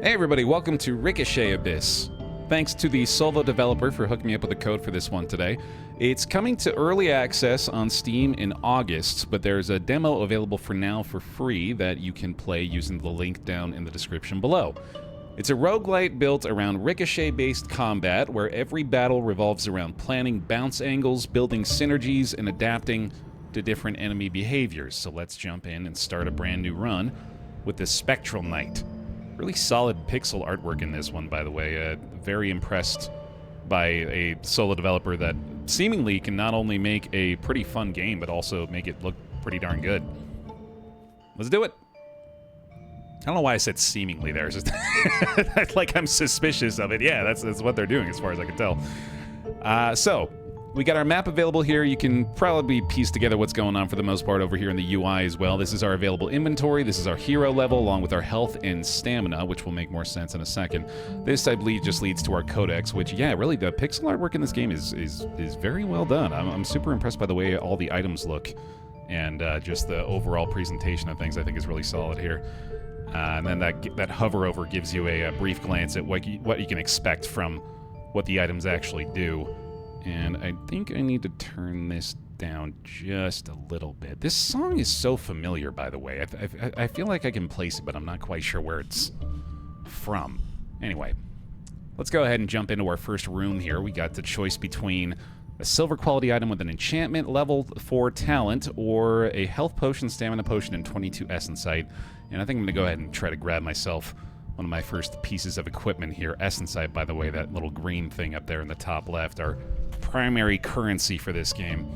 Hey everybody, welcome to Ricochet Abyss. Thanks to the solo developer for hooking me up with the code for this one today. It's coming to early access on Steam in August, but there's a demo available for now for free that you can play using the link down in the description below. It's a roguelite built around ricochet-based combat, where every battle revolves around planning bounce angles, building synergies, and adapting to different enemy behaviors. So let's jump in and start a brand new run with the Spectral Knight. Really solid pixel artwork in this one, by the way. Very impressed by a solo developer that seemingly can not only make a pretty fun game, but also make it look pretty darn good. Let's do it. I don't know why I said seemingly there. It's just like I'm suspicious of it. Yeah, that's what they're doing as far as I can tell. So, we got our map available here. You can probably piece together what's going on for the most part over here in the UI as well. This is our available inventory. This is our hero level along with our health and stamina, which will make more sense in a second. This, I believe, just leads to our codex, which, yeah, really, the pixel artwork in this game is very well done. I'm super impressed by the way all the items look, and just the overall presentation of things I think is really solid here. And then that hover over gives you a brief glance at what you can expect from what the items actually do. And I think I need to turn this down just a little bit. This song is so familiar, by the way. I feel like I can place it, but I'm not quite sure where it's from. Anyway, let's go ahead and jump into our first room here. We got the choice between a silver quality item with an enchantment, level 4 talent, or a health potion, stamina potion, and 22 essensite. And I think I'm going to go ahead and try to grab myself one of my first pieces of equipment here. Essensite, by the way, that little green thing up there in the top left, our primary currency for this game.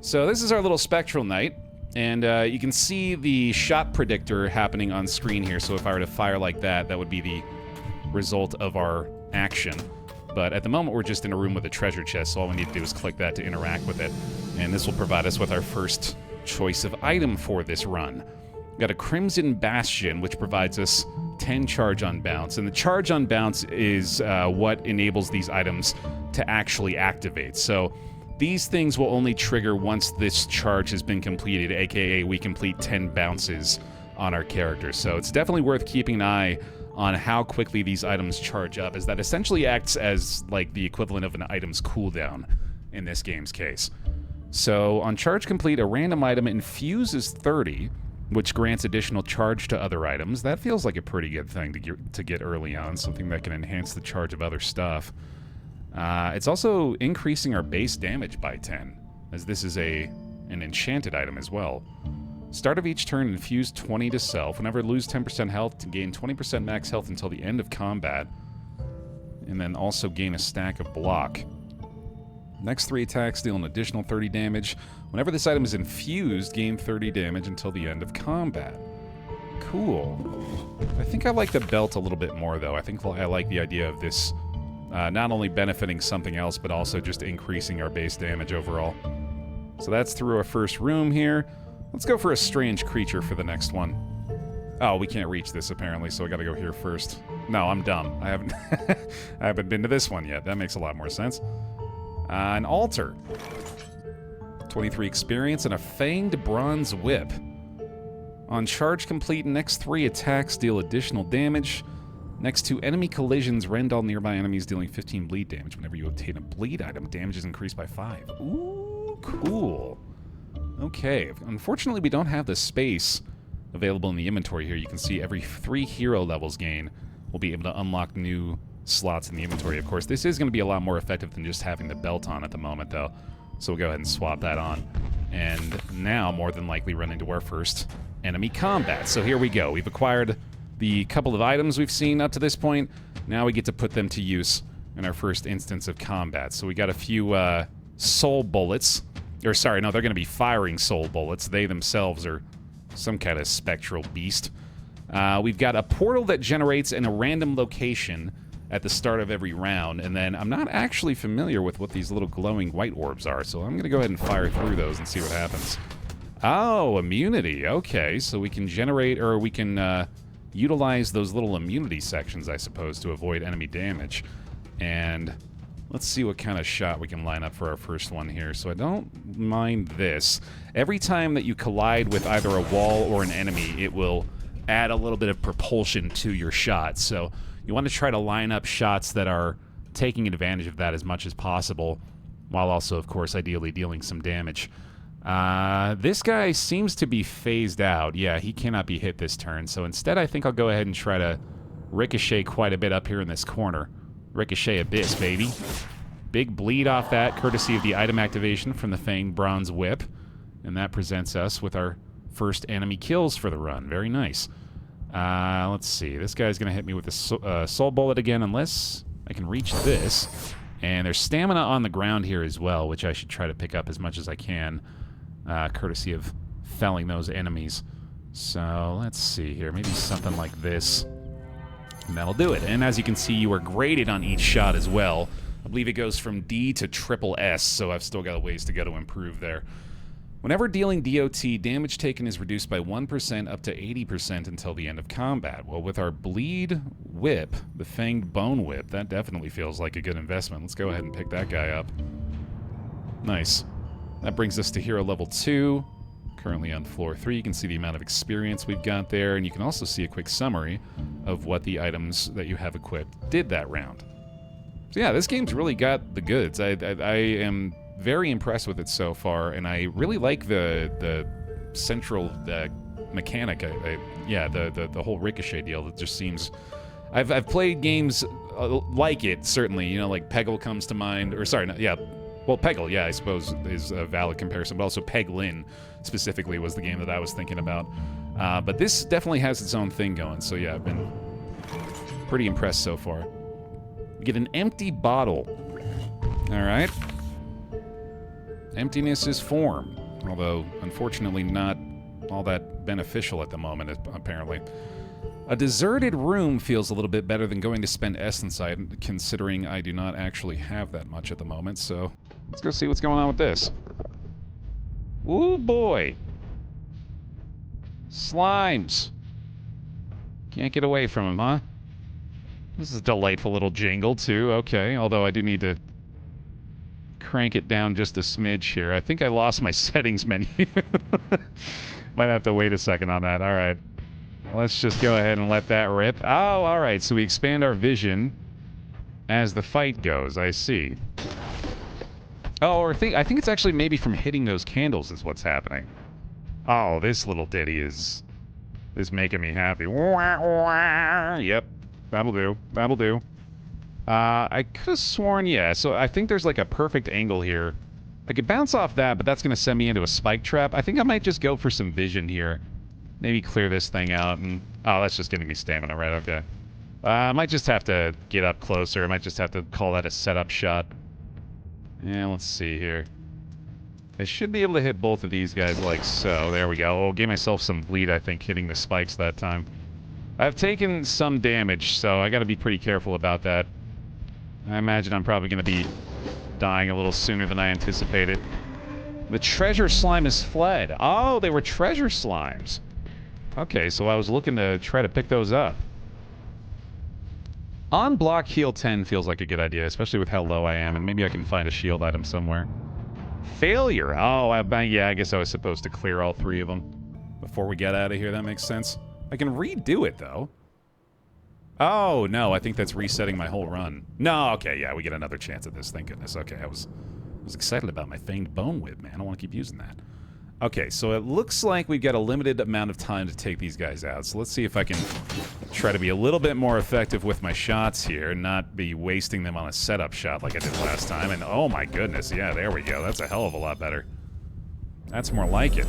So this is our little Spectral Knight, and you can see the shot predictor happening on screen here. So if I were to fire like that, that would be the result of our action. But at the moment, we're just in a room with a treasure chest, so all we need to do is click that to interact with it. And this will provide us with our first choice of item for this run. We've got a Crimson Bastion, which provides us 10 charge on bounce. And the charge on bounce is what enables these items to actually activate. So these things will only trigger once this charge has been completed, aka we complete 10 bounces on our character. So it's definitely worth keeping an eye on how quickly these items charge up, as that essentially acts as like the equivalent of an item's cooldown in this game's case. So on charge complete, a random item infuses 30, which grants additional charge to other items. That feels like a pretty good thing to get early on, something that can enhance the charge of other stuff. It's also increasing our base damage by 10, as this is an enchanted item as well. Start of each turn, infuse 20 to self. Whenever lose 10% health, to gain 20% max health until the end of combat. And then also gain a stack of block. Next 3 attacks deal an additional 30 damage. Whenever this item is infused, gain 30 damage until the end of combat. Cool. I think I like the belt a little bit more, though. I think I like the idea of this not only benefiting something else, but also just increasing our base damage overall. So that's through our first room here. Let's go for a strange creature for the next one. Oh, we can't reach this apparently, so I gotta go here first. No, I'm dumb. I haven't I haven't been to this one yet. That makes a lot more sense. An altar. 23 experience and a fanged bronze whip. On charge complete, next 3 attacks deal additional damage. Next 2 enemy collisions rend all nearby enemies, dealing 15 bleed damage. Whenever you obtain a bleed item, damage is increased by 5. Ooh, cool. Okay, unfortunately we don't have the space available in the inventory here. You can see every 3 hero levels gain, we'll be able to unlock new slots in the inventory. Of course, this is going to be a lot more effective than just having the belt on at the moment, though. So we'll go ahead and swap that on. And now, more than likely, run into our first enemy combat. So here we go. We've acquired the couple of items we've seen up to this point. Now we get to put them to use in our first instance of combat. So we got a few soul bullets. Or sorry, no, they're going to be firing soul bullets. They themselves are some kind of spectral beast. We've got a portal that generates in a random location at the start of every round, and then I'm not actually familiar with what these little glowing white orbs are, so I'm going to go ahead and fire through those and see what happens. Oh, immunity. Okay, so we can generate, or we can utilize those little immunity sections, I suppose, to avoid enemy damage. And let's see what kind of shot we can line up for our first one here. So I don't mind this. Every time that you collide with either a wall or an enemy, it will add a little bit of propulsion to your shots. So you want to try to line up shots that are taking advantage of that as much as possible, while also, of course, ideally dealing some damage. This guy seems to be phased out. Yeah, he cannot be hit this turn. So instead, I think I'll go ahead and try to ricochet quite a bit up here in this corner. Ricochet Abyss, baby. Big bleed off that, courtesy of the item activation from the Fanged Bronze Whip. And that presents us with our first enemy kills for the run. Very nice. Let's see. This guy's going to hit me with a soul bullet again, unless I can reach this. And there's stamina on the ground here as well, which I should try to pick up as much as I can, courtesy of felling those enemies. So let's see here. Maybe something like this. And that'll do it. And as you can see, you are graded on each shot as well. I believe it goes from D to triple S, so I've still got a ways to go to improve there. Whenever dealing DOT, damage taken is reduced by 1% up to 80% until the end of combat. Well, with our Bleed Whip, the Fanged Bone Whip, that definitely feels like a good investment. Let's go ahead and pick that guy up. Nice. That brings us to Hero Level 2. Currently on Floor 3. You can see the amount of experience we've got there, and you can also see a quick summary of what the items that you have equipped did that round. So yeah, this game's really got the goods. I am very impressed with it so far, and I really like the central mechanic. Yeah, the whole Ricochet deal. It just seems... I've played games like it, certainly. You know, like Peggle comes to mind, or sorry, yeah. Well, Peggle, yeah, I suppose is a valid comparison, but also Peglin specifically was the game that I was thinking about. But this definitely has its own thing going, so yeah, I've been pretty impressed so far. We get an empty bottle. All right. Emptiness is form, although unfortunately not all that beneficial at the moment, apparently. A deserted room feels a little bit better than going to spend essence, considering I do not actually have that much at the moment, so let's go see what's going on with this. Ooh, boy. Slimes. Can't get away from them, huh? This is a delightful little jingle, too. Okay, although I do need to crank it down just a smidge here. I think I lost my settings menu. Might have to wait a second on that. All right. Let's just go ahead and let that rip. Oh, all right. So we expand our vision as the fight goes. I see. Oh, or I think it's actually maybe from hitting those candles is what's happening. Oh, this little ditty is making me happy. Yep. That'll do. That'll do. I could have sworn, yeah. So I think there's like a perfect angle here. I could bounce off that, but that's going to send me into a spike trap. I think I might just go for some vision here. Maybe clear this thing out and... Oh, that's just getting me stamina, right? Okay. I might just have to get up closer. I might just have to call that a setup shot. Yeah, let's see here. I should be able to hit both of these guys like so. There we go. Oh, gave myself some bleed, I think, hitting the spikes that time. I've taken some damage, so I got to be pretty careful about that. I imagine I'm probably going to be dying a little sooner than I anticipated. The treasure slime has fled. Oh, they were treasure slimes. Okay, so I was looking to try to pick those up. On block heal 10 feels like a good idea, especially with how low I am, and maybe I can find a shield item somewhere. Failure. Oh, yeah, I guess I was supposed to clear all three of them before we get out of here. That makes sense. I can redo it, though. Oh, no, I think that's resetting my whole run. No, okay, yeah, we get another chance at this. Thank goodness. Okay, I was excited about my Fanged Bone Whip, man. I want to keep using that. Okay, so it looks like we've got a limited amount of time to take these guys out. So let's see if I can try to be a little bit more effective with my shots here and not be wasting them on a setup shot like I did last time. And oh my goodness, yeah, there we go. That's a hell of a lot better. That's more like it.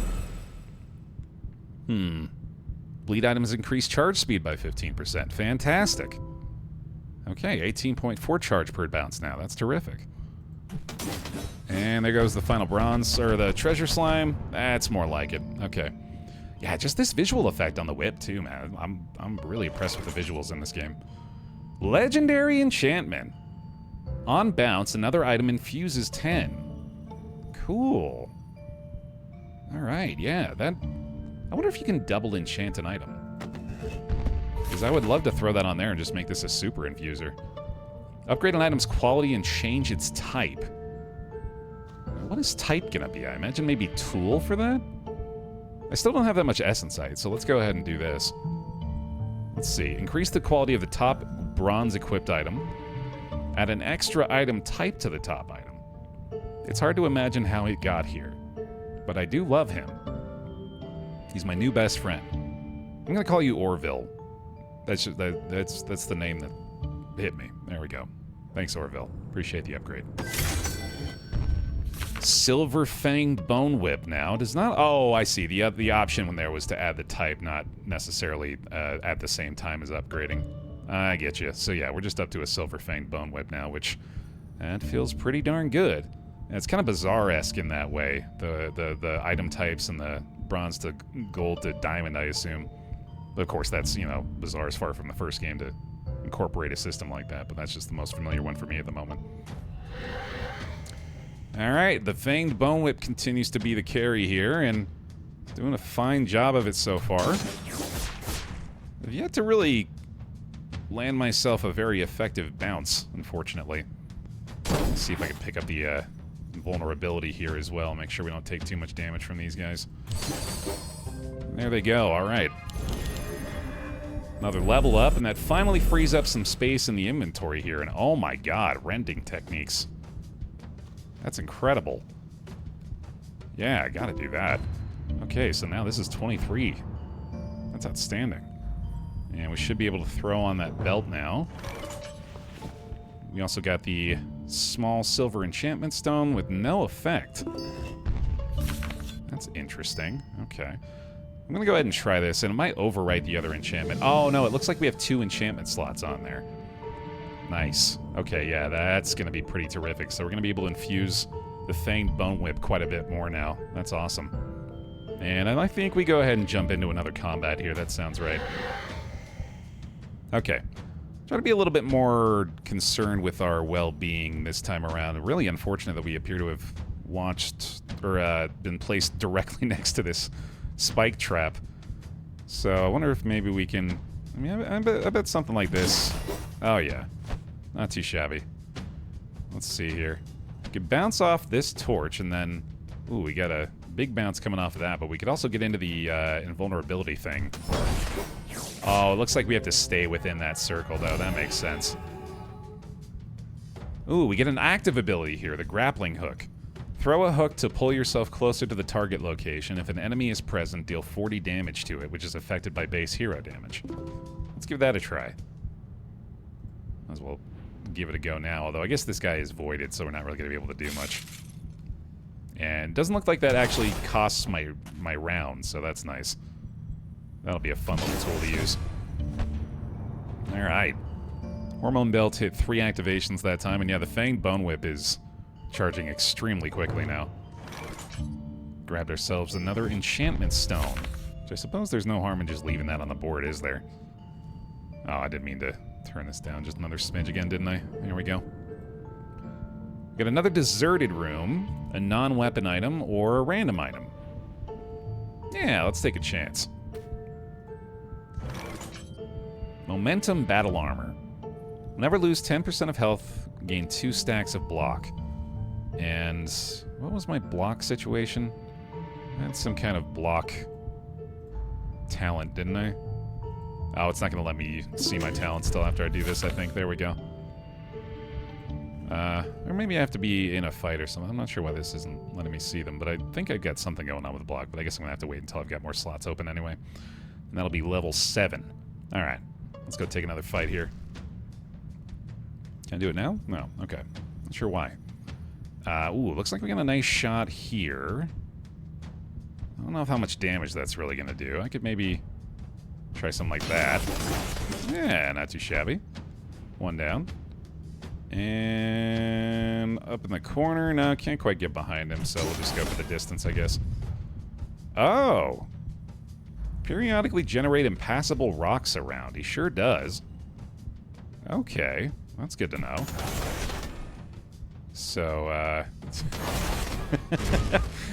Bleed items increase charge speed by 15%. Fantastic. Okay, 18.4 charge per bounce now. That's terrific. And there goes the final bronze, or the treasure slime. That's more like it. Okay. Yeah, just this visual effect on the whip, too, man. I'm really impressed with the visuals in this game. Legendary enchantment. On bounce, another item infuses 10. Cool. Alright, yeah, that... I wonder if you can double enchant an item. Because I would love to throw that on there and just make this a super infuser. Upgrade an item's quality and change its type. What is type gonna be? I imagine maybe tool for that? I still don't have that much essence, so let's go ahead and do this. Let's see. Increase the quality of the top bronze-equipped item. Add an extra item type to the top item. It's hard to imagine how it got here, but I do love him. He's my new best friend. I'm gonna call you Orville. That's the name that hit me. There we go. Thanks, Orville. Appreciate the upgrade. Silver Fanged Bone Whip now does not. Oh, I see. The option when there was to add the type, not necessarily at the same time as upgrading. I get you. So yeah, we're just up to a Silver Fanged Bone Whip now, which that feels pretty darn good. And it's kind of Bazaar-esque in that way. The item types and the bronze to gold to diamond, I assume. But of course, that's, you know, Bazaar is far from the first game to incorporate a system like that, but that's just the most familiar one for me at the moment. Alright, the Fanged Bone Whip continues to be the carry here, and doing a fine job of it so far. I've yet to really land myself a very effective bounce, unfortunately. Let's see if I can pick up the vulnerability here as well, make sure we don't take too much damage from these guys. There they go, alright. Another level up, and that finally frees up some space in the inventory here, and oh my god, rending techniques. That's incredible. Yeah, I gotta do that. Okay, so now this is 23. That's outstanding. And we should be able to throw on that belt now. We also got the small silver enchantment stone with no effect. That's interesting. Okay. I'm gonna go ahead and try this, and it might overwrite the other enchantment. Oh, no, it looks like we have 2 enchantment slots on there. Nice. Okay, yeah, that's gonna be pretty terrific. So we're gonna be able to infuse the Fanged Bone Whip quite a bit more now. That's awesome. And I think we go ahead and jump into another combat here. That sounds right. Okay. Try to be a little bit more concerned with our well-being this time around. Really unfortunate that we appear to have watched or been placed directly next to this spike trap. So I wonder if maybe we can... I mean, I bet something like this... Oh, yeah. Not too shabby. Let's see here. We could bounce off this torch and then... Ooh, we got a big bounce coming off of that, but we could also get into the invulnerability thing. Oh, it looks like we have to stay within that circle, though. That makes sense. Ooh, we get an active ability here, the grappling hook. Throw a hook to pull yourself closer to the target location. If an enemy is present, deal 40 damage to it, which is affected by base hero damage. Let's give that a try. Might as well give it a go now, although I guess this guy is voided, so we're not really going to be able to do much. And doesn't look like that actually costs my round, so that's nice. That'll be a fun little tool to use. Alright. Hormone Belt hit 3 activations that time, and yeah, the Fanged Bone Whip is charging extremely quickly now. Grabbed ourselves another enchantment stone, which I suppose there's no harm in just leaving that on the board, is there? Oh, I didn't mean to turn this down just another smidge again, didn't I? Here we go. We got another deserted room, a non-weapon item, or a random item. Yeah, let's take a chance. Momentum Battle Armor. Never lose 10% of health, gain 2 stacks of block. And what was my block situation? I had some kind of block talent, didn't I? Oh, it's not going to let me see my talent still after I do this, I think. There we go. Or maybe I have to be in a fight or something. I'm not sure why this isn't letting me see them, but I think I've got something going on with the block, but I guess I'm going to have to wait until I've got more slots open anyway. And that'll be level 7. Alright, let's go take another fight here. Can I do it now? No, okay. Not sure why. Ooh, looks like we got a nice shot here. I don't know how much damage that's really going to do. I could maybe try something like that. Yeah, not too shabby. 1 down. And up in the corner. No, can't quite get behind him, so we'll just go for the distance, I guess. Oh! Periodically generate impassable rocks around. He sure does. Okay, that's good to know. So,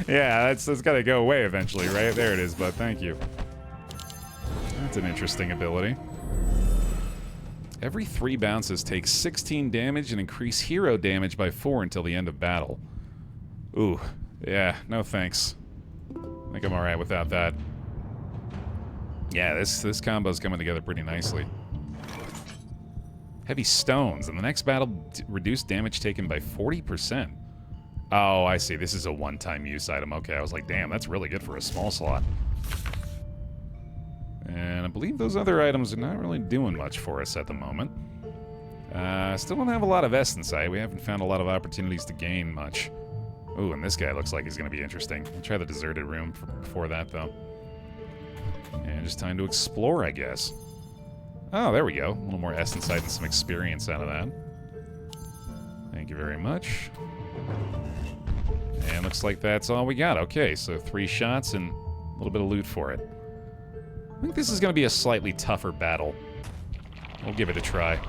yeah, that's got to go away eventually, right? There it is, bud. Thank you. That's an interesting ability. Every 3 bounces take 16 damage and increase hero damage by 4 until the end of battle. Ooh, yeah, no thanks. I think I'm alright without that. Yeah, this combo's coming together pretty nicely. Heavy stones. In the next battle, reduce damage taken by 40%. Oh, I see. This is a one-time use item. Okay, I was like, damn, that's really good for a small slot. And I believe those other items are not really doing much for us at the moment. Still don't have a lot of S in sight. We haven't found a lot of opportunities to gain much. Ooh, and this guy looks like he's going to be interesting. We'll try the deserted room before that, though. And just time to explore, I guess. Oh, there we go. A little more S in sight and some experience out of that. Thank you very much. And looks like that's all we got. Okay, so 3 shots and a little bit of loot for it. I think this is going to be a slightly tougher battle. We'll give it a try.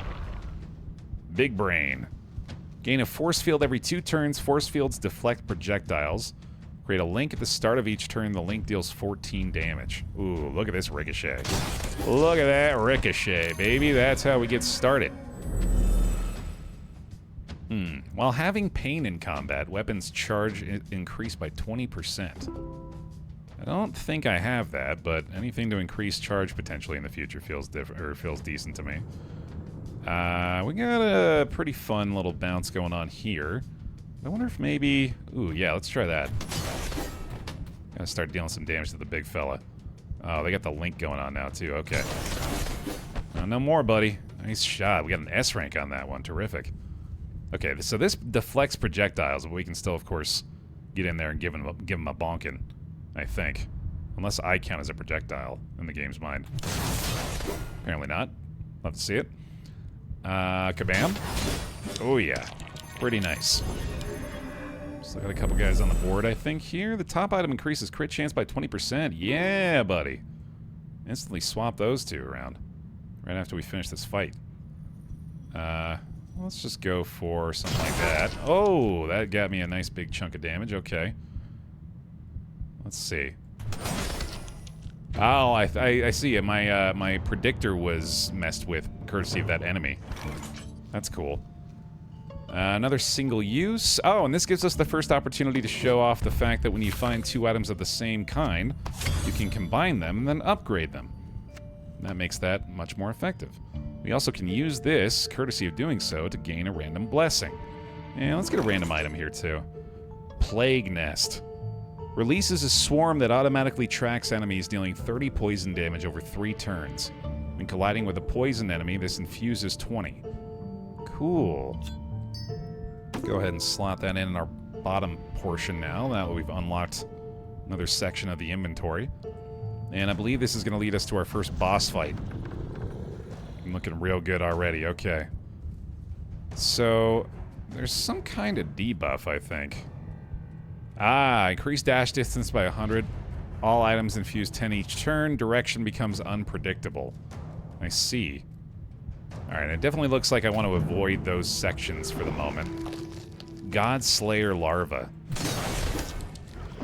Big Brain. Gain a force field every 2 turns. Force fields deflect projectiles. Create a link at the start of each turn. The link deals 14 damage. Ooh, look at this Ricochet. Look at that Ricochet, baby. That's how we get started. While having pain in combat, weapons charge increase by 20%. I don't think I have that, but anything to increase charge potentially in the future feels decent to me. We got a pretty fun little bounce going on here. I wonder if maybe... Ooh, yeah, let's try that. Gotta start dealing some damage to the big fella. Oh, they got the link going on now, too. Okay. No more, buddy. Nice shot. We got an S rank on that one. Terrific. Okay, so this deflects projectiles, but we can still, of course, get in there and give him a bonkin', I think. Unless I count as a projectile in the game's mind. Apparently not. Love to see it. Kabam. Oh, yeah. Pretty nice. Still got a couple guys on the board, I think, here. The top item increases crit chance by 20%. Yeah, buddy. Instantly swap those 2 around. Right after we finish this fight. Let's just go for something like that. Oh, that got me a nice big chunk of damage. Okay. Let's see. Oh, I see it. My predictor was messed with, courtesy of that enemy. That's cool. Another single use. Oh, and this gives us the first opportunity to show off the fact that when you find 2 items of the same kind, you can combine them and then upgrade them. That makes that much more effective. We also can use this, courtesy of doing so, to gain a random blessing. And let's get a random item here, too. Plague Nest. Releases a swarm that automatically tracks enemies, dealing 30 poison damage over 3 turns. When colliding with a poison enemy, this infuses 20. Cool. Go ahead and slot that in our bottom portion now that we've unlocked another section of the inventory. And I believe this is going to lead us to our first boss fight. I'm looking real good already. Okay. So, there's some kind of debuff, I think. Ah, increase dash distance by 100. All items infuse 10 each turn. Direction becomes unpredictable. I see. Alright, it definitely looks like I want to avoid those sections for the moment. Godslayer Larva.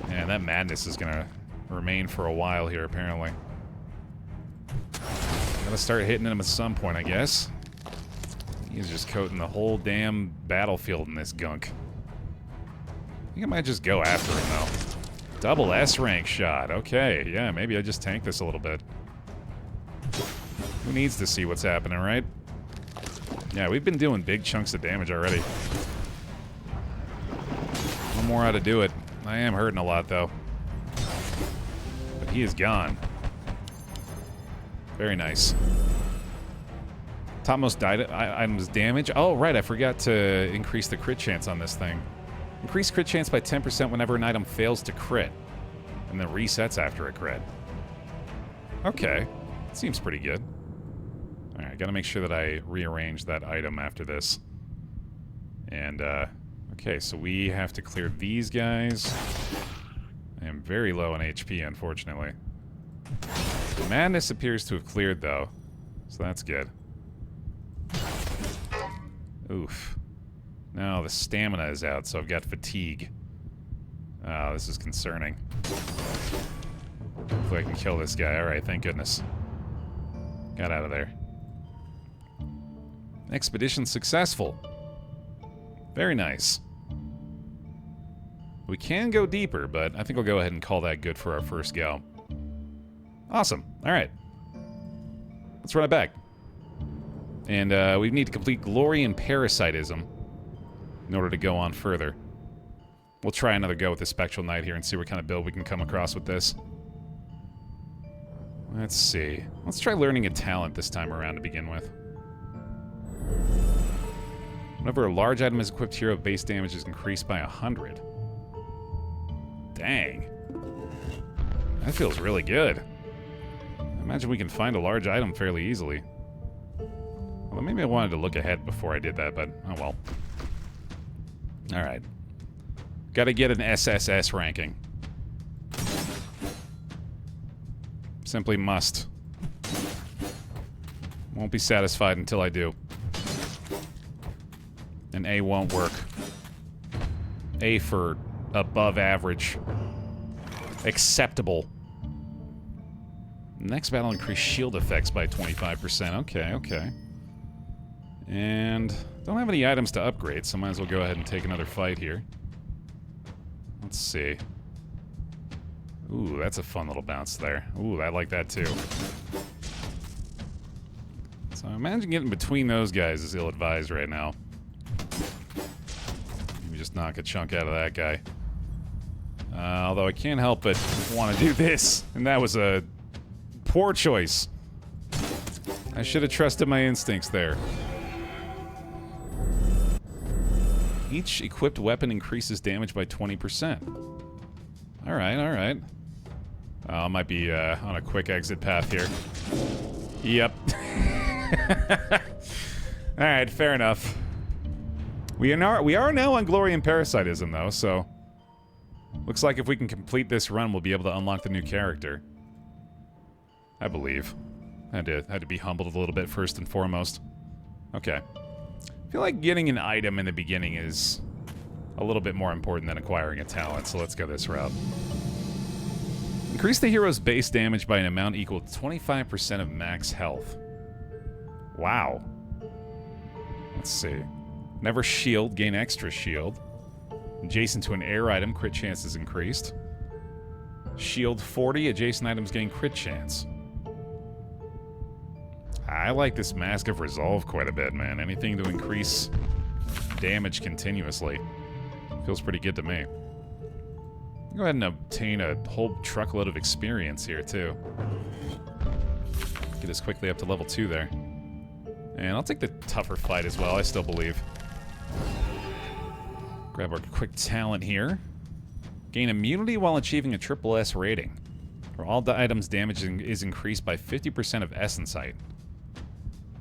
Man, that madness is gonna remain for a while here, apparently. Gotta start hitting him at some point, I guess. He's just coating the whole damn battlefield in this gunk. I think I might just go after him, though. Double S rank shot. Okay, yeah, maybe I just tank this a little bit. Who needs to see what's happening, right? Yeah, we've been doing big chunks of damage already. One more how to do it. I am hurting a lot, though. But he is gone. Very nice. Topmost items damage. Oh, right, I forgot to increase the crit chance on this thing. Increase crit chance by 10% whenever an item fails to crit. And then resets after a crit. Okay. Seems pretty good. Alright, gotta make sure that I rearrange that item after this. And, okay, so we have to clear these guys. I am very low on HP, unfortunately. The madness appears to have cleared, though. So that's good. Oof. Now the stamina is out, so I've got fatigue. Oh, this is concerning. Hopefully I can kill this guy. Alright, thank goodness. Got out of there. Expedition successful. Very nice. We can go deeper, but I think I'll go ahead and call that good for our first go. Awesome. Alright. Let's run it back. And we need to complete Glory and Parasitism in order to go on further. We'll try another go with the Spectral Knight here and see what kind of build we can come across with this. Let's see. Let's try learning a talent this time around to begin with. Whenever a large item is equipped, hero base damage is increased by 100. Dang. That feels really good. I imagine we can find a large item fairly easily. Well, maybe I wanted to look ahead before I did that, but oh well. Alright. Gotta get an SSS ranking. Simply must. Won't be satisfied until I do. And A won't work. A for above average. Acceptable. Next battle increase shield effects by 25%. Okay, okay. And don't have any items to upgrade, so might as well go ahead and take another fight here. Let's see. Ooh, that's a fun little bounce there. Ooh, I like that too. So I imagine getting between those guys is ill-advised right now. Maybe just knock a chunk out of that guy. Although I can't help but want to do this, and that was a poor choice. I should have trusted my instincts there. Each equipped weapon increases damage by 20%. Alright, alright. I might be on a quick exit path here. Yep. Alright, fair enough. We are now on Glory and Parasitism, though, so... Looks like if we can complete this run, we'll be able to unlock the new character. I believe. Had to be humbled a little bit first and foremost. Okay. I feel like getting an item in the beginning is a little bit more important than acquiring a talent, so let's go this route. Increase the hero's base damage by an amount equal to 25% of max health. Wow. Let's see. Never shield, gain extra shield. Adjacent to an air item, crit chance is increased. Shield 40, adjacent items gain crit chance. I like this Mask of Resolve quite a bit, man. Anything to increase damage continuously. Feels pretty good to me. Go ahead and obtain a whole truckload of experience here, too. Get us quickly up to level 2 there. And I'll take the tougher fight as well, I still believe. Grab our quick talent here. Gain immunity while achieving a triple S rating. Where all the items' damage is increased by 50% of Essence height.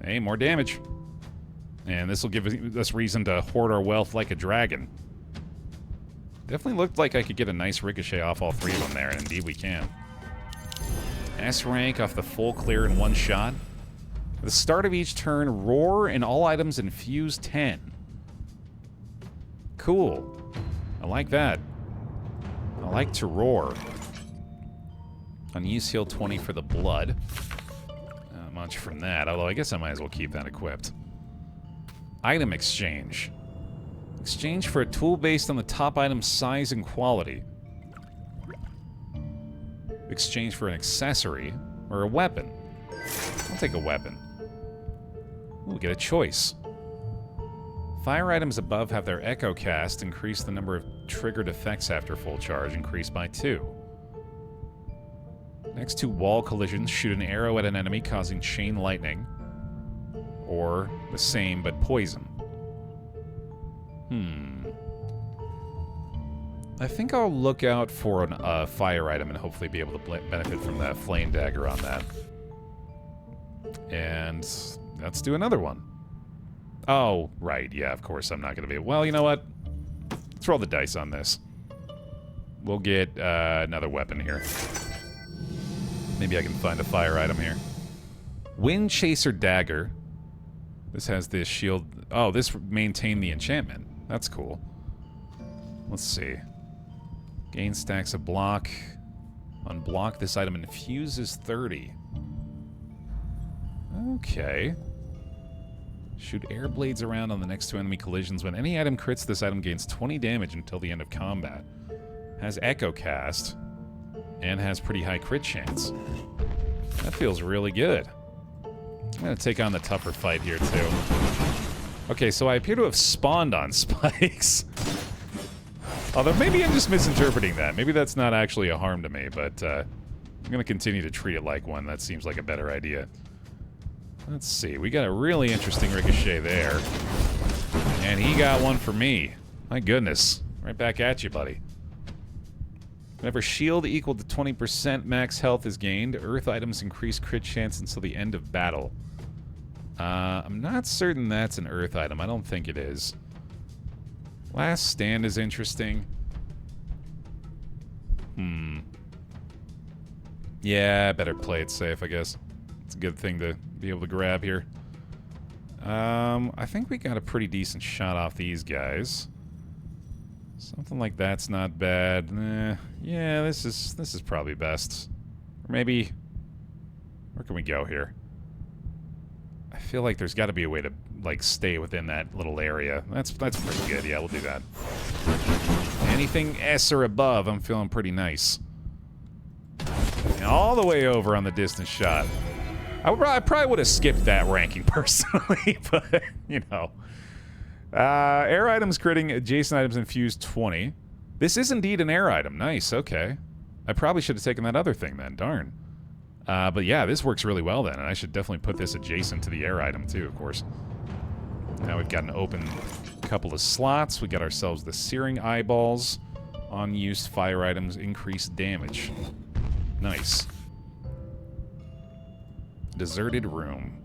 Hey, more damage. And this will give us reason to hoard our wealth like a dragon. Definitely looked like I could get a nice ricochet off all three of them there, and indeed we can. S rank off the full clear in one shot. At the start of each turn, roar and all items infuse 10. Cool. I like that. I like to roar. Unused heal 20 for the blood. Not much from that, although I guess I might as well keep that equipped. Item exchange. Exchange for a tool based on the top item's size and quality. Exchange for an accessory or a weapon. I'll take a weapon. We'll get a choice. Fire items above have their Echo Cast increase the number of triggered effects after full charge, increased by 2. Next to wall collisions, shoot an arrow at an enemy causing chain lightning. Or the same but poison. I think I'll look out for a fire item and hopefully be able to benefit from that flame dagger on that. And let's do another one. Oh, right, yeah, of course I'm not going to be... Well, you know what? Let's roll the dice on this. We'll get another weapon here. Maybe I can find a fire item here. Wind Chaser Dagger. This has this shield... Oh, this maintained the enchantment. That's cool. Let's see. Gain stacks of block. Unblock, this item infuses 30. Okay. Shoot air blades around on the next 2 enemy collisions. When any item crits, this item gains 20 damage until the end of combat. Has Echo Cast. And has pretty high crit chance. That feels really good. I'm going to take on the tougher fight here, too. Okay, so I appear to have spawned on spikes. Although maybe I'm just misinterpreting that. Maybe that's not actually a harm to me, but I'm going to continue to treat it like one. That seems like a better idea. Let's see. We got a really interesting Ricochet there. And he got one for me. My goodness. Right back at you, buddy. Whenever shield equal to 20% max health is gained, earth items increase crit chance until the end of battle. I'm not certain that's an earth item. I don't think it is. Last stand is interesting. Yeah, better play it safe, I guess. It's a good thing to be able to grab here. I think we got a pretty decent shot off these guys. Something like that's not bad. Yeah, this is probably best. Or maybe... Where can we go here? I feel like there's got to be a way to, like, stay within that little area. That's pretty good. Yeah, we'll do that. Anything S or above, I'm feeling pretty nice. And all the way over on the distance shot. I probably would have skipped that ranking personally, but, you know. Air items critting, adjacent items infused 20. This is indeed an air item. Nice, okay. I probably should have taken that other thing then, darn. But yeah, this works really well then, and I should definitely put this adjacent to the air item too, of course. Now we've got an open couple of slots. We got ourselves the searing eyeballs. Unused fire items increase damage. Nice. Deserted room.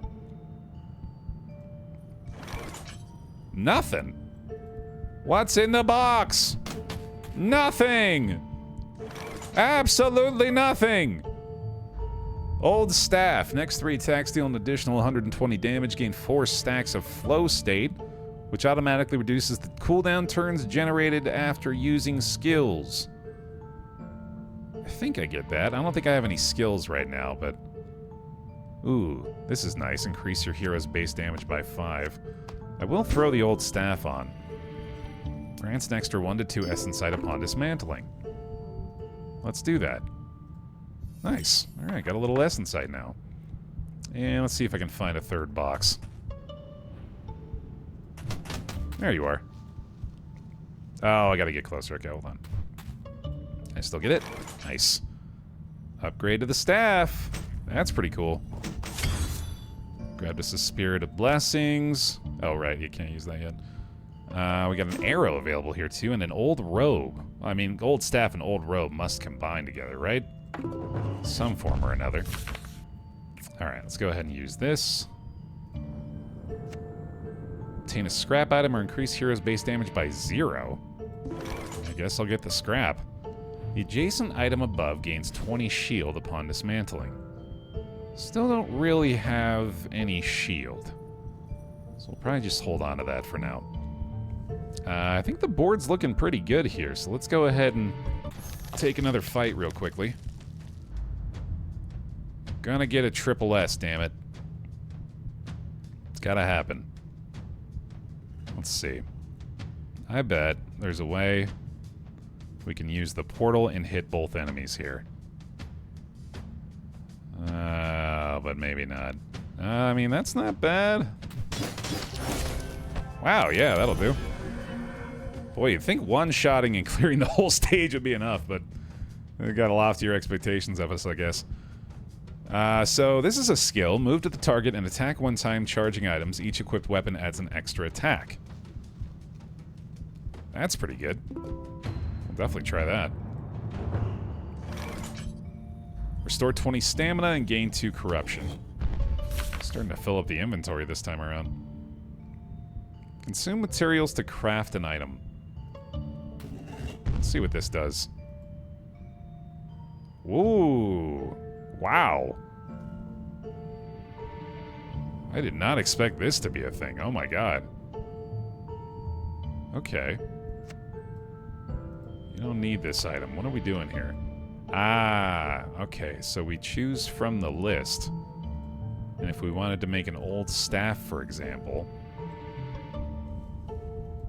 Nothing. What's in the box? Nothing. Absolutely nothing. Old staff. Next 3 attacks deal an additional 120 damage. Gain 4 stacks of flow state, which automatically reduces the cooldown turns generated after using skills. I think I get that. I don't think I have any skills right now, but... Ooh, this is nice. Increase your hero's base damage by 5. I will throw the old staff on. Grants an extra 1 to 2 essence sight upon dismantling. Let's do that. Nice. Alright, got a little essence sight now. And let's see if I can find a third box. There you are. Oh, I gotta get closer. Okay, hold on. I still get it? Nice. Upgrade to the staff. That's pretty cool. Grabbed us a Spirit of Blessings. Oh, right, you can't use that yet. We got an arrow available here, too, and an old robe. I mean, old staff and old robe must combine together, right? Some form or another. Alright, let's go ahead and use this. Obtain a scrap item or increase hero's base damage by 0. I guess I'll get the scrap. The adjacent item above gains 20 shield upon dismantling. Still don't really have any shield. So we'll probably just hold on to that for now. I think the board's looking pretty good here, so let's go ahead and take another fight real quickly. Gonna get a triple S, damn it. It's gotta happen. Let's see. I bet there's a way we can use the portal and hit both enemies here. But maybe not. I mean, that's not bad. Wow, yeah, that'll do. Boy, you'd think one-shotting and clearing the whole stage would be enough, but they've got a loftier expectations of us, I guess. So this is a skill. Move to the target and attack one time, charging items. Each equipped weapon adds an extra attack. That's pretty good. We'll definitely try that. Restore 20 stamina and gain 2 corruption. Starting to fill up the inventory this time around. Consume materials to craft an item. Let's see what this does. Ooh. Wow. I did not expect this to be a thing. Oh my god. Okay. You don't need this item. What are we doing here? Ah, okay. So we choose from the list. And if we wanted to make an old staff, for example,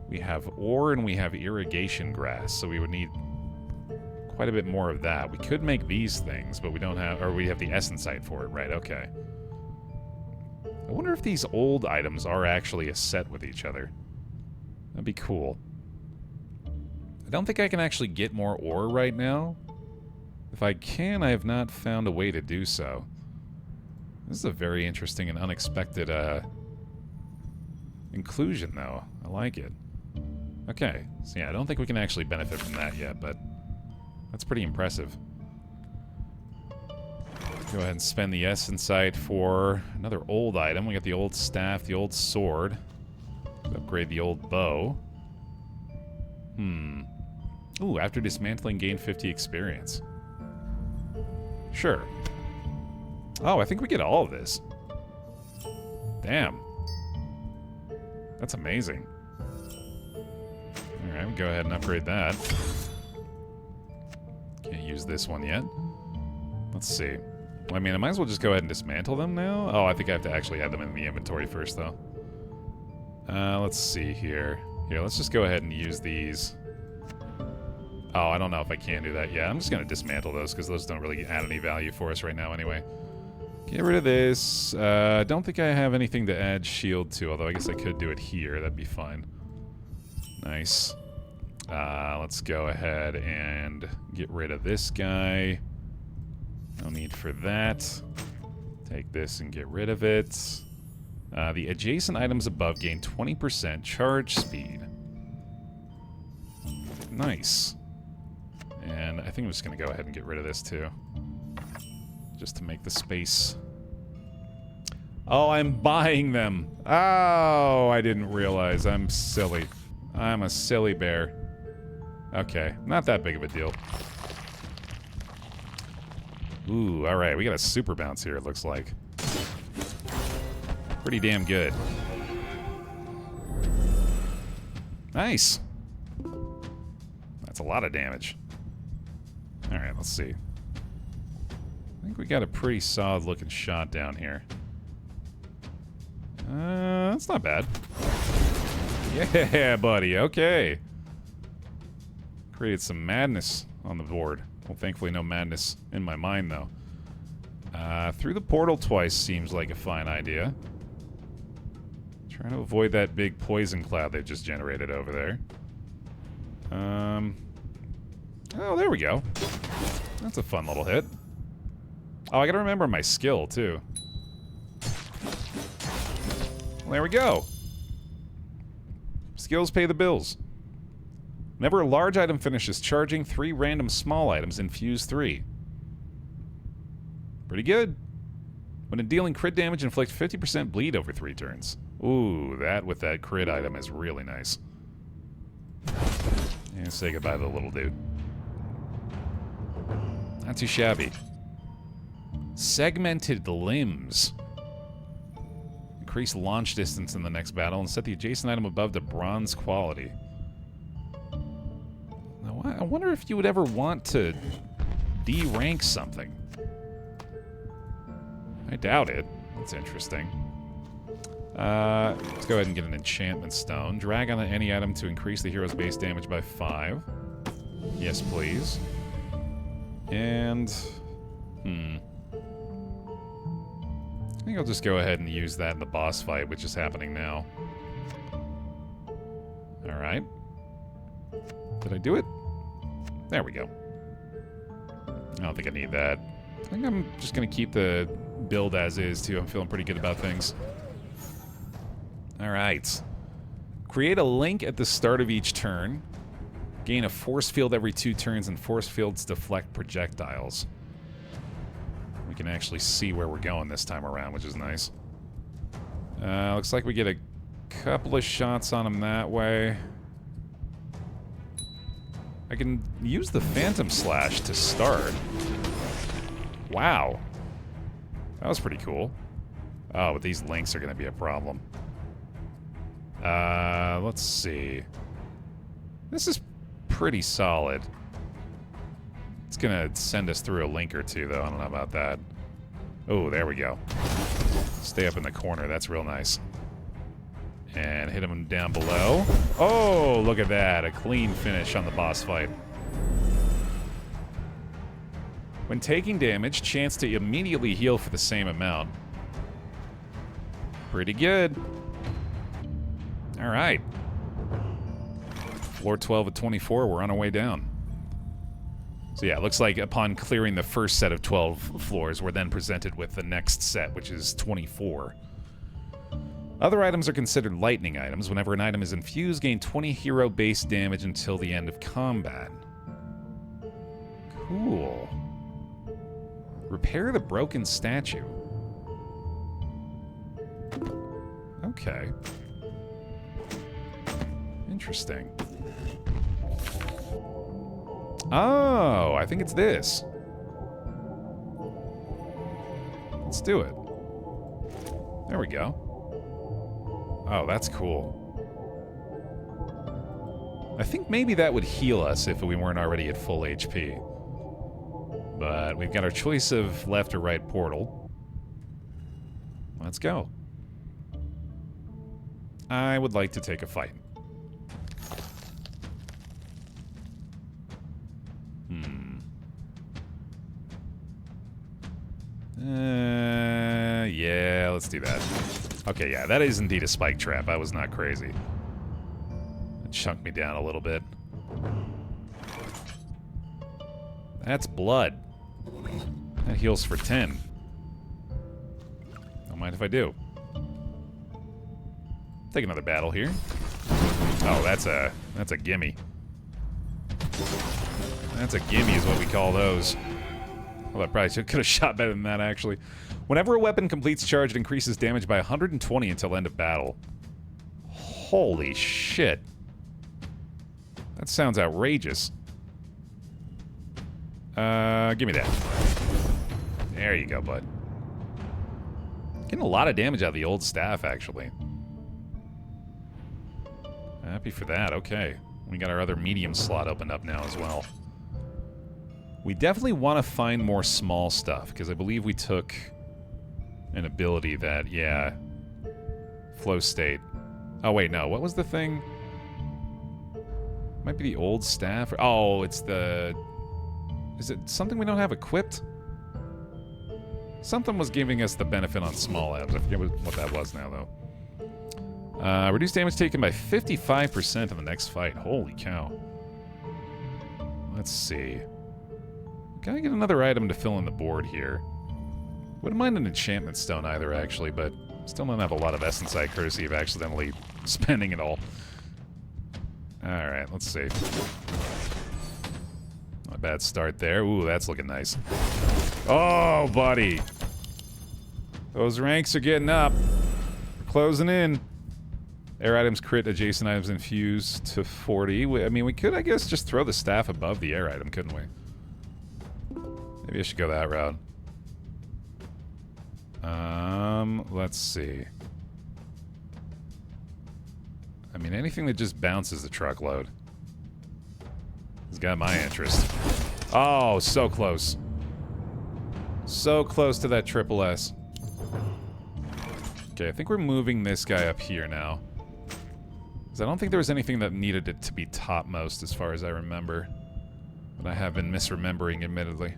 we have ore and we have irrigation grass, so we would need quite a bit more of that. We could make these things, but we don't have, or we have the essence site for it, right? Okay. I wonder if these old items are actually a set with each other. That'd be cool. I don't think I can actually get more ore right now. If I can, I have not found a way to do so. This is a very interesting and unexpected inclusion, though. I like it. Okay, so yeah, I don't think we can actually benefit from that yet, but that's pretty impressive. Go ahead and spend the essence site for another old item. We got the old staff, the old sword. Upgrade the old bow. Ooh, after dismantling, gain 50 experience. Sure. Oh, I think we get all of this. Damn. That's amazing. Alright, we'll go ahead and upgrade that. Can't use this one yet. Let's see. Well, I mean, I might as well just go ahead and dismantle them now. Oh, I think I have to actually add them in the inventory first, though. Let's see here. Here, let's just go ahead and use these. Oh, I don't know if I can do that. Yeah, I'm just going to dismantle those, because those don't really add any value for us right now anyway. Get rid of this. Don't think I have anything to add shield to, although I guess I could do it here. That'd be fine. Nice. Let's go ahead and get rid of this guy. No need for that. Take this and get rid of it. The adjacent items above gain 20% charge speed. Nice. And I think I'm just going to go ahead and get rid of this too. Just to make the space. Oh, I'm buying them. Oh, I didn't realize. I'm silly. I'm a silly bear. Okay, not that big of a deal. Ooh, alright, we got a super bounce here, it looks like. Pretty damn good. Nice! That's a lot of damage. Alright, let's see. I think we got a pretty solid looking shot down here. That's not bad. Yeah, buddy, okay. Created some madness on the board. Well, thankfully no madness in my mind, though. Through the portal twice seems like a fine idea. Trying to avoid that big poison cloud they've just generated over there. Oh, there we go. That's a fun little hit. Oh, I gotta remember my skill, too. Well, there we go. Skills pay the bills. Whenever a large item finishes charging, 3 random small items infuse 3. Pretty good. When dealing crit damage, inflict 50% bleed over 3 turns. Ooh, that with that crit item is really nice. And say goodbye to the little dude. Not too shabby. Segmented limbs. Increase launch distance in the next battle and set the adjacent item above to bronze quality. Now, I wonder if you would ever want to D-rank something. I doubt it. That's interesting. Let's go ahead and get an enchantment stone. Drag on any item to increase the hero's base damage by 5. Yes, please. And... I think I'll just go ahead and use that in the boss fight, which is happening now. Alright. Did I do it? There we go. I don't think I need that. I think I'm just going to keep the build as is, too. I'm feeling pretty good about things. Alright. Create a link at the start of each turn. Gain a force field every 2 turns, and force fields deflect projectiles. We can actually see where we're going this time around, which is nice. Looks like we get a couple of shots on him that way. I can use the Phantom Slash to start. Wow. That was pretty cool. Oh, but these links are going to be a problem. Let's see. This is pretty solid. It's going to send us through a link or two, though. I don't know about that. Oh, there we go. Stay up in the corner. That's real nice. And hit him down below. Oh, look at that. A clean finish on the boss fight. When taking damage, chance to immediately heal for the same amount. Pretty good. All right. Floor 12 at 24, we're on our way down. So yeah, it looks like upon clearing the first set of 12 floors, we're then presented with the next set, which is 24. Other items are considered lightning items. Whenever an item is infused, gain 20 hero base damage until the end of combat. Cool. Repair the broken statue. Okay. Interesting. Oh, I think it's this. Let's do it. There we go. Oh, that's cool. I think maybe that would heal us if we weren't already at full HP. But we've got our choice of left or right portal. Let's go. I would like to take a fight. Yeah, let's do that. Okay, yeah, that is indeed a spike trap. I was not crazy. It chunked me down a little bit. That's blood. That heals for 10. Don't mind if I do. Take another battle here. Oh, that's a gimme. That's a gimme is what we call those. Well, I probably could have shot better than that, actually. Whenever a weapon completes charge, it increases damage by 120 until end of battle. Holy shit. That sounds outrageous. Give me that. There you go, bud. Getting a lot of damage out of the old staff, actually. Happy for that, okay. We got our other medium slot opened up now as well. We definitely want to find more small stuff, because I believe we took an ability that, yeah, flow state. Oh, wait, no. What was the thing? Might be the old staff. Oh, it's the... Is it something we don't have equipped? Something was giving us the benefit on small items. I forget what that was now, though. Reduce damage taken by 55% in the next fight. Holy cow. Let's see. Gotta get another item to fill in the board here. Wouldn't mind an enchantment stone either, actually, but still don't have a lot of essence eye courtesy of accidentally spending it all. Alright, let's see. Not a bad start there. Ooh, that's looking nice. Oh, buddy. Those ranks are getting up. We're closing in. Air items crit, adjacent items infuse to 40. I mean, we could, I guess, just throw the staff above the air item, couldn't we? Maybe I should go that route. Let's see. I mean, anything that just bounces the truckload has got my interest. Oh, so close. So close to that triple S. Okay, I think we're moving this guy up here now. Because I don't think there was anything that needed it to be topmost as far as I remember. But I have been misremembering, admittedly.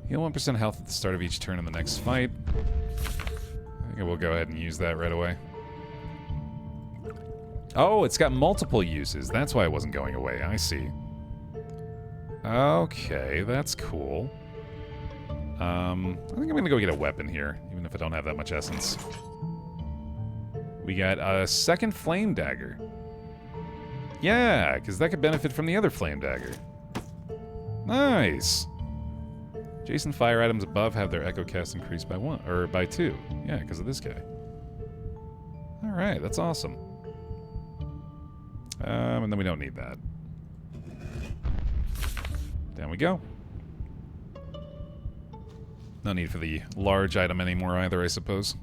Heal 1% health at the start of each turn in the next fight. I think we'll go ahead and use that right away. Oh, it's got multiple uses. That's why it wasn't going away. I see. Okay, that's cool. I think I'm gonna go get a weapon here, even if I don't have that much essence. We got a second flame dagger. Yeah, because that could benefit from the other flame dagger. Nice. Adjacent fire items above have their echo cast increased by 1 or by 2. Yeah, because of this guy. All right, that's awesome. And then we don't need that. Down we go. No need for the large item anymore either, I suppose.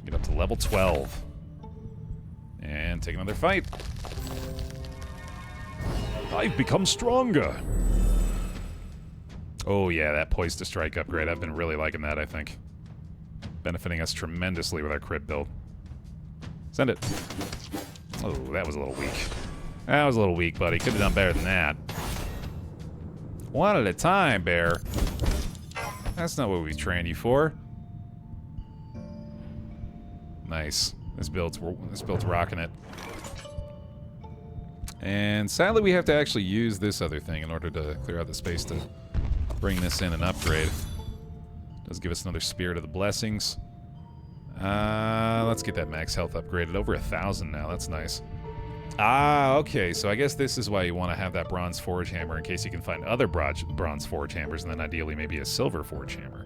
Get up to level 12. And take another fight. I've become stronger. Oh yeah, that Poised to Strike upgrade. I've been really liking that, I think. Benefiting us tremendously with our crit build. Send it. Oh, that was a little weak. That was a little weak, buddy. Could have done better than that. One at a time, Baer. That's not what we trained you for. Nice. This build's rocking it. And sadly, we have to actually use this other thing in order to clear out the space to bring this in and upgrade. Does give us another Spirit of the Blessings. Let's get that max health upgraded. Over 1,000 now. That's nice. Ah, okay. So I guess this is why you want to have that bronze forge hammer in case you can find other bronze forge hammers, and then ideally maybe a silver forge hammer.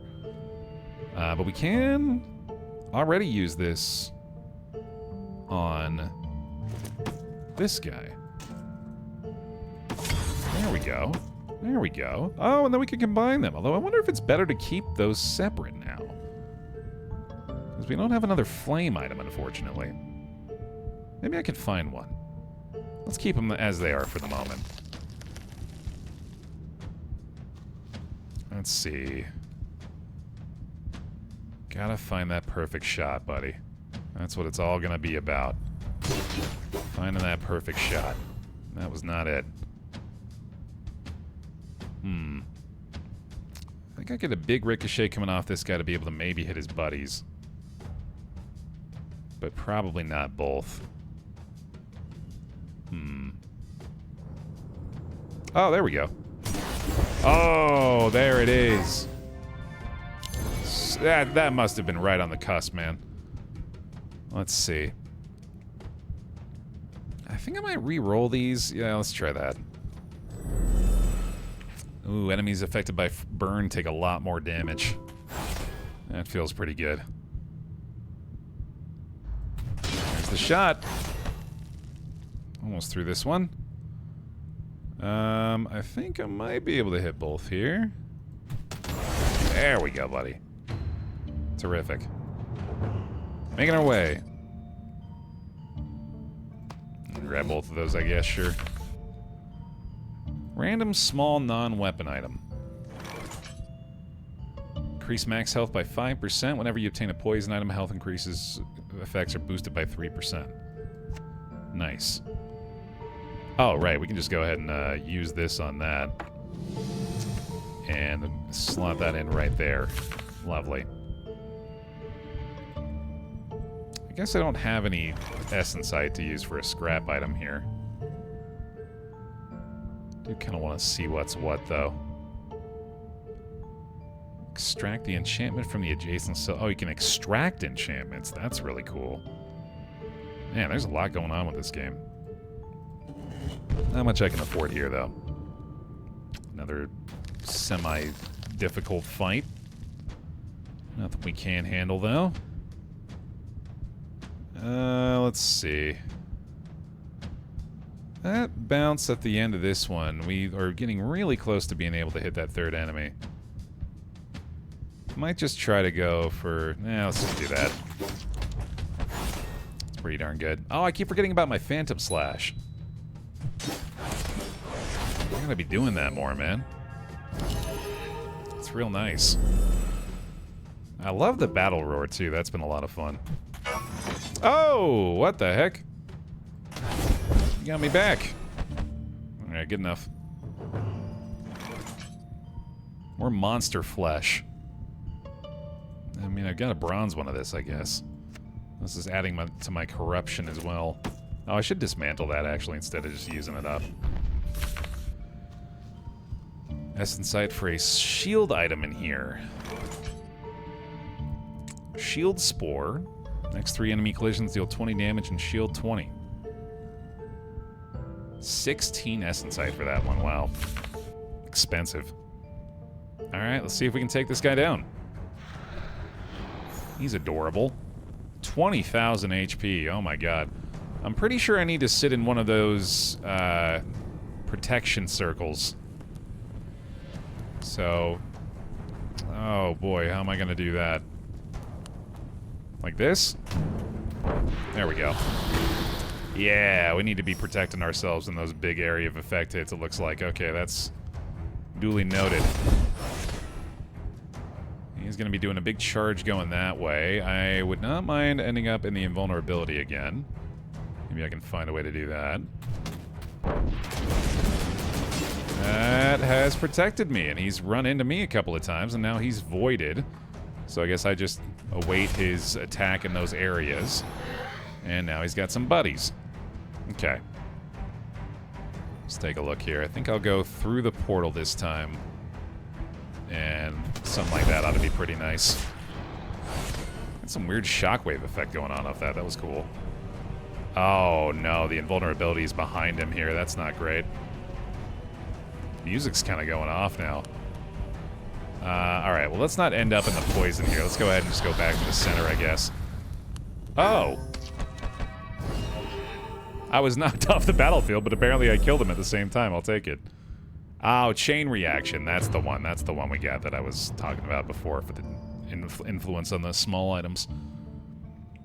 But we can already use this on this guy. There we go. There we go. Oh, and then we can combine them. Although I wonder if it's better to keep those separate now. Because we don't have another flame item, unfortunately. Maybe I could find one. Let's keep them as they are for the moment. Let's see. Gotta find that perfect shot, buddy. That's what it's all gonna be about. Finding that perfect shot. That was not it. I think I get a big ricochet coming off this guy to be able to maybe hit his buddies. But probably not both. Oh, there we go. Oh, there it is. That must have been right on the cusp, man. Let's see. I think I might re-roll these. Yeah, let's try that. Ooh, enemies affected by burn take a lot more damage. That feels pretty good. There's the shot. Almost through this one. I think I might be able to hit both here. There we go, buddy. Terrific. Making our way. Grab both of those, I guess, sure. Random small non-weapon item. Increase max health by 5%. Whenever you obtain a poison item, health increases effects are boosted by 3%. Nice. Oh, right. We can just go ahead and use this on that. And slot that in right there. Lovely. I guess I don't have any essensite to use for a scrap item here. I do kind of want to see what's what, though. Extract the enchantment from the adjacent cell. Oh, you can extract enchantments. That's really cool. Man, there's a lot going on with this game. Not much I can afford here, though. Another semi-difficult fight. Nothing we can't handle, though. Let's see. That bounce at the end of this one, we are getting really close to being able to hit that third enemy. Might just try to go for... let's just do that. It's pretty darn good. Oh, I keep forgetting about my Phantom Slash. I'm gonna be doing that more, man. It's real nice. I love the Battle Roar, too. That's been a lot of fun. Oh, what the heck? You got me back. Alright, good enough. More monster flesh. I mean, I've got a bronze one of this, I guess. This is adding to my corruption as well. Oh, I should dismantle that, actually, instead of just using it up. Essensite for a shield item in here. Shield Spore. Next 3 enemy collisions deal 20 damage and shield 20. 16 essensite for that one. Wow. Expensive. Alright, let's see if we can take this guy down. He's adorable. 20,000 HP. Oh my god. I'm pretty sure I need to sit in one of those protection circles. So... oh boy, how am I going to do that? Like this? There we go. Yeah, we need to be protecting ourselves in those big area of effect hits, it looks like. Okay, that's duly noted. He's going to be doing a big charge going that way. I would not mind ending up in the invulnerability again. Maybe I can find a way to do that. That has protected me, and he's run into me a couple of times, and now he's voided. So I guess I just await his attack in those areas. And now he's got some buddies. Okay. Let's take a look here. I think I'll go through the portal this time. And something like that ought to be pretty nice. Got some weird shockwave effect going on off that. That was cool. Oh, no. The invulnerability is behind him here. That's not great. Music's kind of going off now. Alright, well, let's not end up in the poison here. Let's go ahead and just go back to the center, I guess. Oh! I was knocked off the battlefield, but apparently I killed him at the same time. I'll take it. Oh, chain reaction. That's the one. That's the one we got that I was talking about before for the influence on the small items.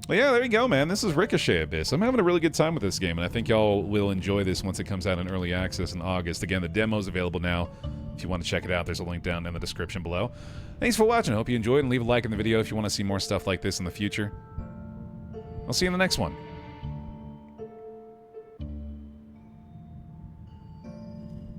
Well, yeah, there you go, man. This is Ricochet Abyss. I'm having a really good time with this game, and I think y'all will enjoy this once it comes out in early access in August. Again, the demo's available now. If you want to check it out, there's a link down in the description below. Thanks for watching. I hope you enjoyed, and leave a like in the video if you want to see more stuff like this in the future. I'll see you in the next one.